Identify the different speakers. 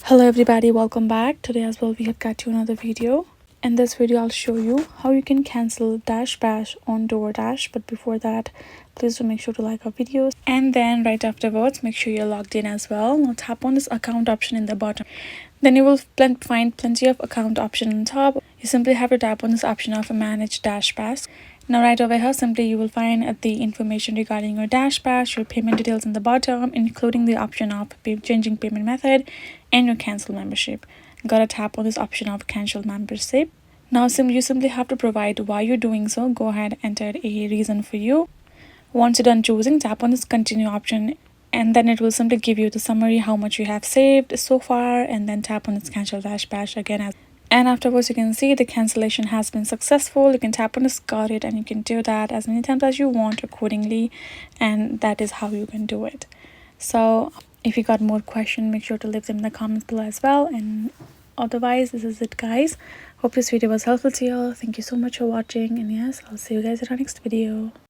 Speaker 1: Hello everybody, welcome back. Today as well we have got you another video. In this video I'll show you how you can cancel DashPass on DoorDash. But before that, please do make sure to like our videos, and then right afterwards make sure you're logged in as well. Now tap on this account option in the bottom. Then you will find plenty of account option on top. You simply have to tap on this option of Manage DashPass. Now right over here, simply you will find the information regarding your DashPass, your payment details in the bottom, including the option of changing payment method and your cancel membership. Gotta tap on this option of cancel membership. Now you simply have to provide why you're doing so. Go ahead, enter a reason for you. Once you're done choosing, tap on this continue option, and then it will simply give you the summary how much you have saved so far, and then tap on this cancel DashPass again. And afterwards you can see the cancellation has been successful. You can tap on this got it, and you can do that as many times as you want accordingly, and that is how you can do it. So if you got more questions, make sure to leave them in the comments below as well. And otherwise, this is it guys. Hope this video was helpful to you all. Thank you so much for watching, and yes, I'll see you guys in our next video.